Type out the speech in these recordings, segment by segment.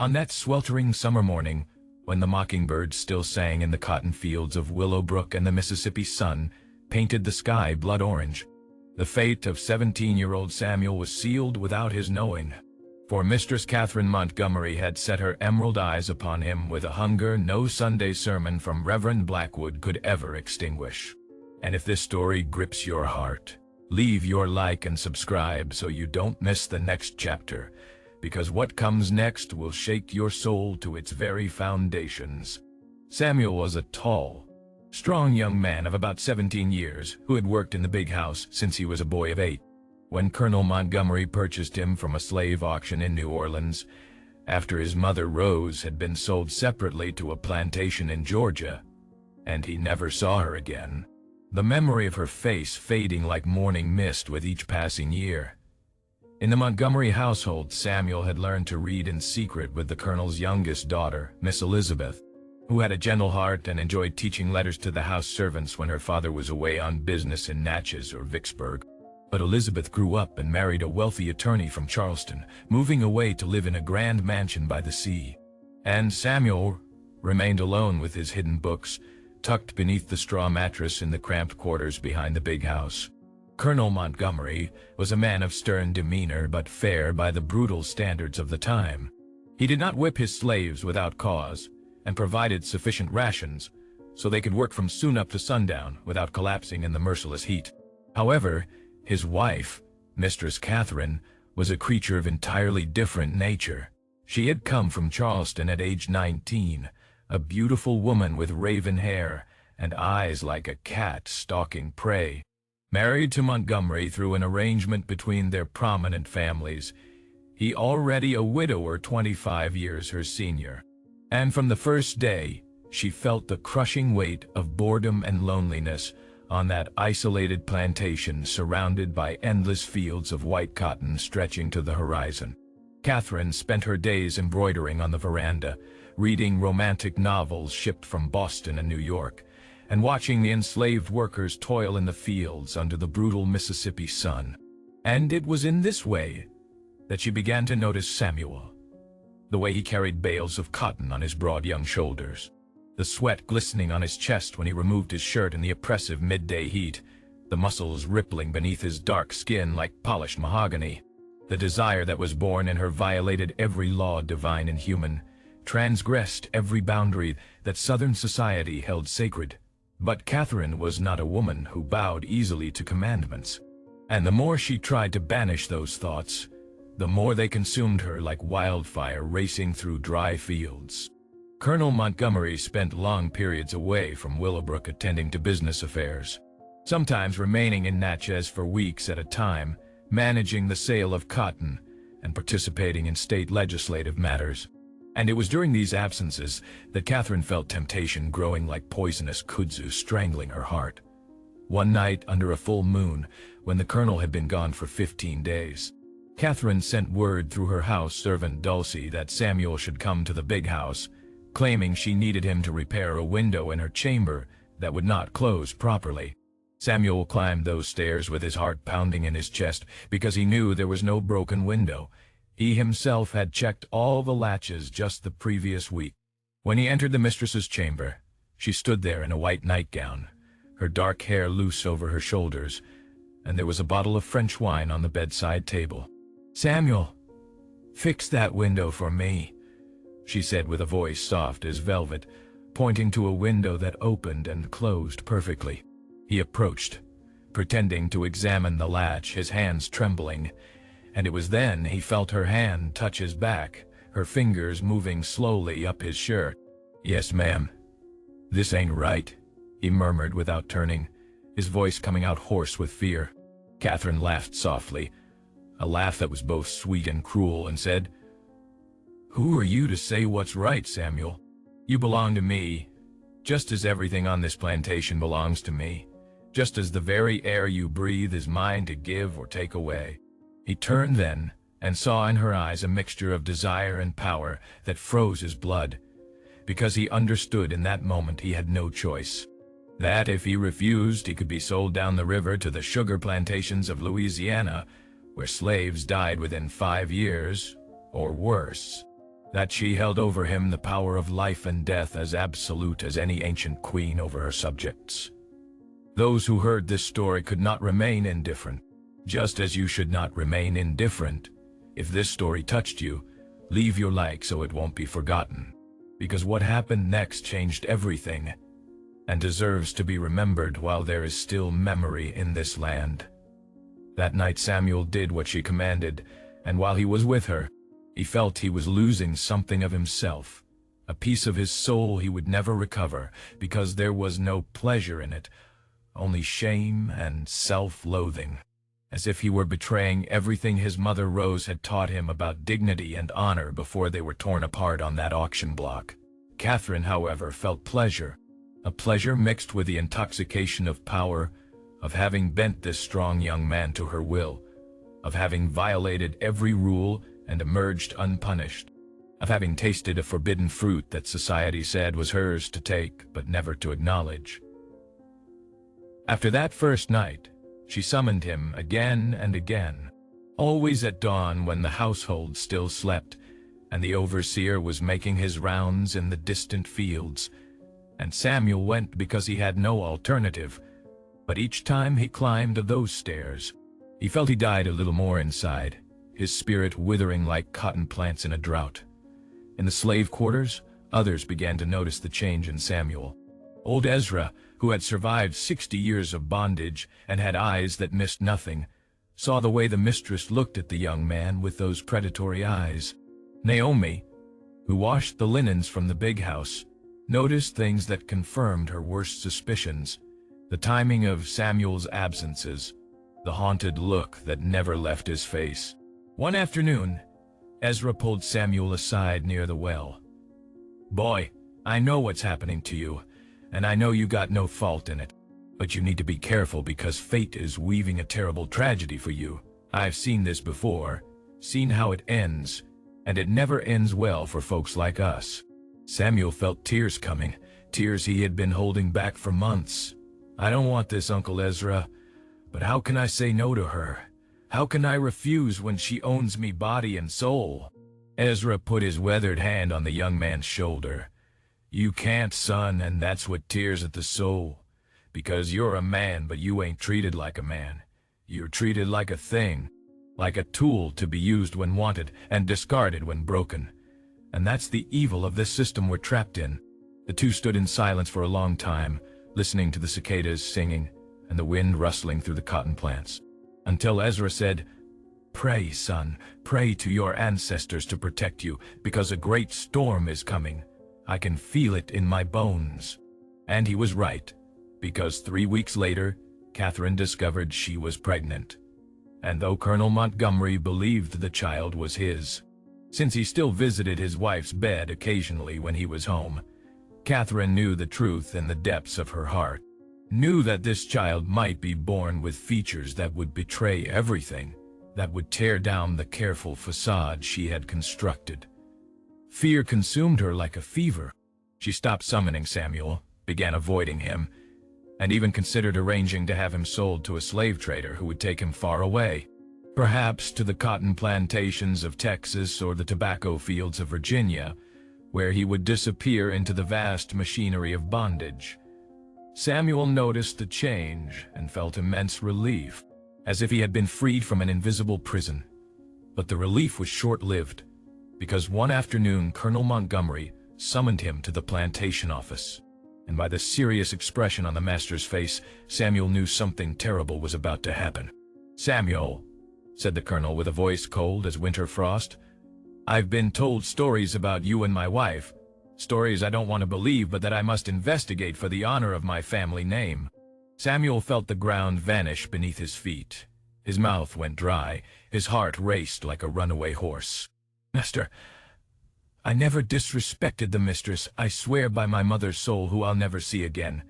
On that sweltering summer morning, when the mockingbirds still sang in the cotton fields of Willowbrook and the Mississippi sun painted the sky blood orange, the fate of 17-year-old Samuel was sealed without his knowing. For Mistress Catherine Montgomery had set her emerald eyes upon him with a hunger no Sunday sermon from Reverend Blackwood could ever extinguish. And if this story grips your heart, leave your like and subscribe so you don't miss the next chapter, because what comes next will shake your soul to its very foundations. Samuel was a tall, strong young man of about 17 years who had worked in the big house since he was a boy of 8. When Colonel Montgomery purchased him from a slave auction in New Orleans, after his mother Rose had been sold separately to a plantation in Georgia, and he never saw her again, the memory of her face fading like morning mist with each passing year. In the Montgomery household, Samuel had learned to read in secret with the Colonel's youngest daughter, Miss Elizabeth, who had a gentle heart and enjoyed teaching letters to the house servants when her father was away on business in Natchez or Vicksburg. But Elizabeth grew up and married a wealthy attorney from Charleston, moving away to live in a grand mansion by the sea. And Samuel remained alone with his hidden books, tucked beneath the straw mattress in the cramped quarters behind the big house. Colonel Montgomery was a man of stern demeanor but fair by the brutal standards of the time. He did not whip his slaves without cause, and provided sufficient rations so they could work from sunup to sundown without collapsing in the merciless heat. However, his wife, Mistress Catherine, was a creature of entirely different nature. She had come from Charleston at age 19, a beautiful woman with raven hair and eyes like a cat stalking prey. Married to Montgomery through an arrangement between their prominent families, he already a widower 25 years her senior. And from the first day, she felt the crushing weight of boredom and loneliness on that isolated plantation surrounded by endless fields of white cotton stretching to the horizon. Catherine spent her days embroidering on the veranda, reading romantic novels shipped from Boston and New York, and watching the enslaved workers toil in the fields under the brutal Mississippi sun. And it was in this way that she began to notice Samuel, the way he carried bales of cotton on his broad young shoulders, the sweat glistening on his chest when he removed his shirt in the oppressive midday heat, the muscles rippling beneath his dark skin like polished mahogany. The desire that was born in her violated every law divine and human, transgressed every boundary that Southern society held sacred. But Catherine was not a woman who bowed easily to commandments, and the more she tried to banish those thoughts, the more they consumed her like wildfire racing through dry fields. Colonel Montgomery spent long periods away from Willowbrook attending to business affairs, sometimes remaining in Natchez for weeks at a time, managing the sale of cotton and participating in state legislative matters. And it was during these absences that Catherine felt temptation growing like poisonous kudzu strangling her heart. One night under a full moon, when the Colonel had been gone for 15 days, Catherine sent word through her house servant Dulcie that Samuel should come to the big house, claiming she needed him to repair a window in her chamber that would not close properly. Samuel climbed those stairs with his heart pounding in his chest because he knew there was no broken window. He himself had checked all the latches just the previous week. When he entered the mistress's chamber, she stood there in a white nightgown, her dark hair loose over her shoulders, and there was a bottle of French wine on the bedside table. "Samuel, fix that window for me," she said with a voice soft as velvet, pointing to a window that opened and closed perfectly. He approached, pretending to examine the latch, his hands trembling, and it was then he felt her hand touch his back, her fingers moving slowly up his shirt. "Yes, ma'am. This ain't right," he murmured without turning, his voice coming out hoarse with fear. Catherine laughed softly, a laugh that was both sweet and cruel, and said, "Who are you to say what's right, Samuel? You belong to me, just as everything on this plantation belongs to me, just as the very air you breathe is mine to give or take away." He turned then and saw in her eyes a mixture of desire and power that froze his blood, because he understood in that moment he had no choice. That if he refused, he could be sold down the river to the sugar plantations of Louisiana, where slaves died within 5 years, or worse. that she held over him the power of life and death as absolute as any ancient queen over her subjects. Those who heard this story could not remain indifferent, just as you should not remain indifferent. If this story touched you, leave your like so it won't be forgotten, because what happened next changed everything and deserves to be remembered while there is still memory in this land. That night Samuel did what she commanded, and while he was with her, he felt he was losing something of himself, a piece of his soul he would never recover, because there was no pleasure in it, only shame and self-loathing, as if he were betraying everything his mother Rose had taught him about dignity and honor before they were torn apart on that auction block. Catherine, however, felt pleasure, a pleasure mixed with the intoxication of power, of having bent this strong young man to her will, of having violated every rule and emerged unpunished, of having tasted a forbidden fruit that society said was hers to take but never to acknowledge. After that first night, she summoned him again and again, always at dawn when the household still slept and the overseer was making his rounds in the distant fields, and Samuel went because he had no alternative. But each time he climbed those stairs, he felt he died a little more inside, his spirit withering like cotton plants in a drought. In the slave quarters, others began to notice the change in Samuel. Old Ezra, who had survived 60 years of bondage and had eyes that missed nothing, saw the way the mistress looked at the young man with those predatory eyes. Naomi, who washed the linens from the big house, noticed things that confirmed her worst suspicions: the timing of Samuel's absences, the haunted look that never left his face. One afternoon, Ezra pulled Samuel aside near the well. "Boy, I know what's happening to you, and I know you got no fault in it. But you need to be careful because fate is weaving a terrible tragedy for you. I've seen this before, seen how it ends, and it never ends well for folks like us." Samuel felt tears coming, tears he had been holding back for months. "I don't want this, Uncle Ezra, but how can I say no to her? How can I refuse when she owns me body and soul?" Ezra put his weathered hand on the young man's shoulder. "You can't, son, and that's what tears at the soul. Because you're a man, but you ain't treated like a man. You're treated like a thing, like a tool to be used when wanted and discarded when broken. And that's the evil of this system we're trapped in." The two stood in silence for a long time, listening to the cicadas singing and the wind rustling through the cotton plants, until Ezra said, "Pray, son, pray to your ancestors to protect you, because a great storm is coming. I can feel it in my bones." And he was right, because 3 weeks later, Catherine discovered she was pregnant. And though Colonel Montgomery believed the child was his, since he still visited his wife's bed occasionally when he was home, Catherine knew the truth in the depths of her heart, knew that this child might be born with features that would betray everything, that would tear down the careful facade she had constructed. Fear consumed her like a fever. She stopped summoning Samuel, began avoiding him, and even considered arranging to have him sold to a slave trader who would take him far away, perhaps to the cotton plantations of Texas or the tobacco fields of Virginia, where he would disappear into the vast machinery of bondage. Samuel noticed the change and felt immense relief, as if he had been freed from an invisible prison. But the relief was short-lived, because one afternoon Colonel Montgomery summoned him to the plantation office, and by the serious expression on the master's face, Samuel knew something terrible was about to happen. "Samuel," said the colonel with a voice cold as winter frost, "I've been told stories about you and my wife, stories I don't want to believe but that I must investigate for the honor of my family name." Samuel felt the ground vanish beneath his feet. His mouth went dry, his heart raced like a runaway horse. "Master, I never disrespected the mistress, I swear by my mother's soul who I'll never see again."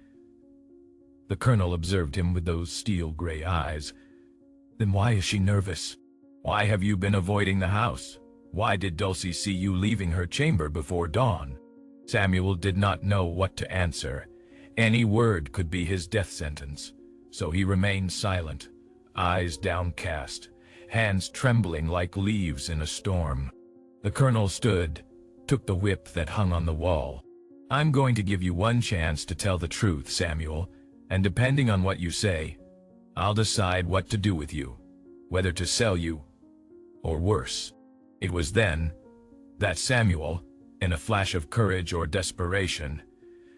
The colonel observed him with those steel-gray eyes. "Then why is she nervous? Why have you been avoiding the house? Why did Dulcie see you leaving her chamber before dawn?" Samuel did not know what to answer. Any word could be his death sentence, so he remained silent, eyes downcast, hands trembling like leaves in a storm. The colonel stood, took the whip that hung on the wall. "I'm going to give you one chance to tell the truth, Samuel, and depending on what you say, I'll decide what to do with you, whether to sell you, or worse." It was then that Samuel, in a flash of courage or desperation,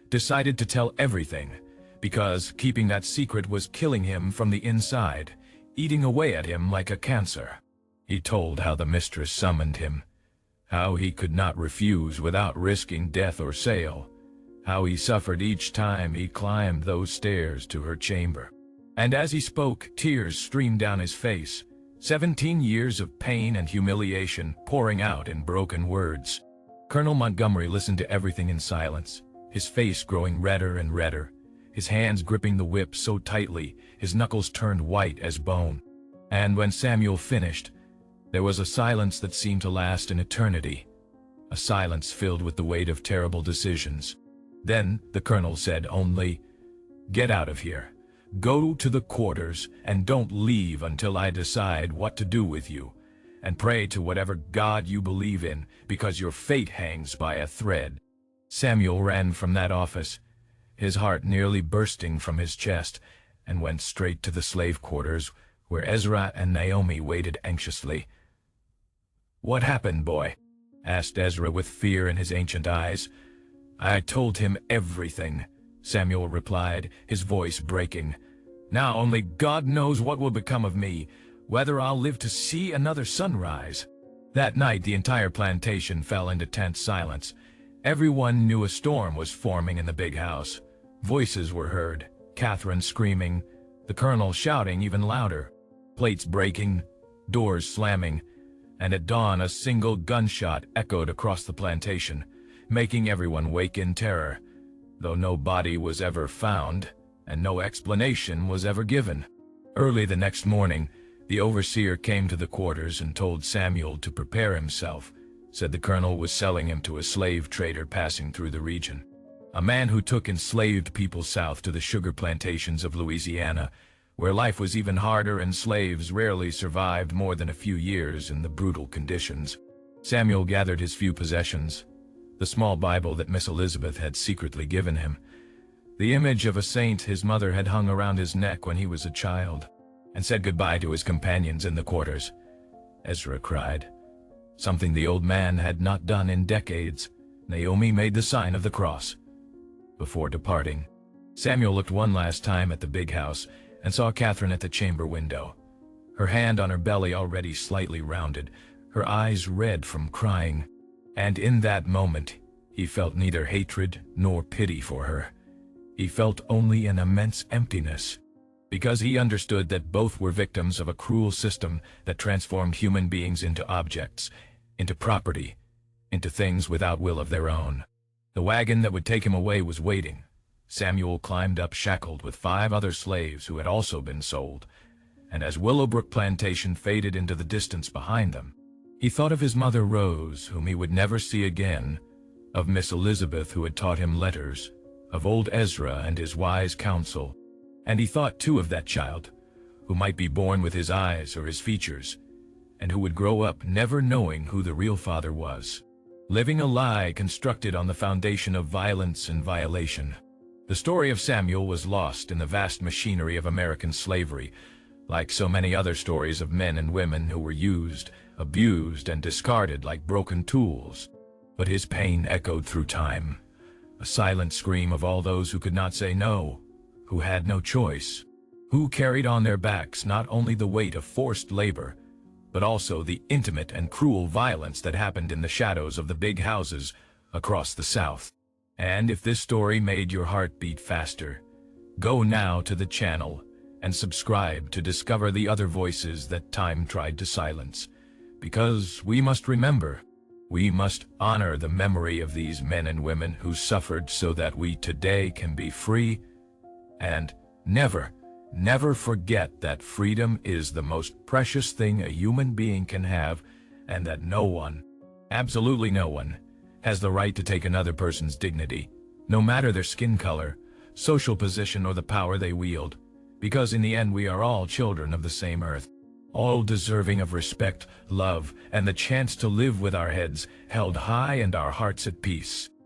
decided to tell everything, because keeping that secret was killing him from the inside, eating away at him like a cancer. He told how the mistress summoned him, how he could not refuse without risking death or sale, how he suffered each time he climbed those stairs to her chamber. And as he spoke, tears streamed down his face, 17 years of pain and humiliation pouring out in broken words. Colonel Montgomery listened to everything in silence, his face growing redder and redder, his hands gripping the whip so tightly his knuckles turned white as bone. And when Samuel finished, there was a silence that seemed to last an eternity, a silence filled with the weight of terrible decisions. Then the colonel said only, "Get out of here. Go to the quarters and don't leave until I decide what to do with you, and pray to whatever God you believe in, because your fate hangs by a thread." Samuel ran from that office, his heart nearly bursting from his chest, and went straight to the slave quarters, where Ezra and Naomi waited anxiously. "What happened, boy?" asked Ezra with fear in his ancient eyes. "I told him everything," Samuel replied, his voice breaking. "Now only God knows what will become of me, whether I'll live to see another sunrise." That night the entire plantation fell into tense silence. Everyone knew a storm was forming in the big house. Voices were heard, Catherine screaming, the colonel shouting even louder, plates breaking, doors slamming, and at dawn a single gunshot echoed across the plantation, making everyone wake in terror, though no body was ever found and no explanation was ever given. Early the next morning, the overseer came to the quarters and told Samuel to prepare himself, said the colonel was selling him to a slave trader passing through the region, a man who took enslaved people south to the sugar plantations of Louisiana, where life was even harder and slaves rarely survived more than a few years in the brutal conditions. Samuel gathered his few possessions, the small Bible that Miss Elizabeth had secretly given him, the image of a saint his mother had hung around his neck when he was a child, and said goodbye to his companions in the quarters. Ezra cried. Something the old man had not done in decades. Naomi made the sign of the cross. Before departing, Samuel looked one last time at the big house and saw Catherine at the chamber window, her hand on her belly already slightly rounded, her eyes red from crying. And in that moment, he felt neither hatred nor pity for her. He felt only an immense emptiness, because he understood that both were victims of a cruel system that transformed human beings into objects, into property, into things without will of their own. The wagon that would take him away was waiting. Samuel climbed up shackled with 5 other slaves who had also been sold, and as Willowbrook Plantation faded into the distance behind them, he thought of his mother Rose, whom he would never see again, of Miss Elizabeth who had taught him letters, of old Ezra and his wise counsel, and he thought too of that child, who might be born with his eyes or his features, and who would grow up never knowing who the real father was, living a lie constructed on the foundation of violence and violation. The story of Samuel was lost in the vast machinery of American slavery, like so many other stories of men and women who were used, abused, and discarded like broken tools. But his pain echoed through time, a silent scream of all those who could not say no, who had no choice, who carried on their backs not only the weight of forced labor, but also the intimate and cruel violence that happened in the shadows of the big houses across the South. And if this story made your heart beat faster, go now to the channel and subscribe to discover the other voices that time tried to silence. Because we must remember, we must honor the memory of these men and women who suffered so that we today can be free, and never, never forget that freedom is the most precious thing a human being can have, and that no one, absolutely no one, has the right to take another person's dignity, no matter their skin color, social position, or the power they wield, because in the end we are all children of the same earth. all deserving of respect, love, and the chance to live with our heads held high and our hearts at peace.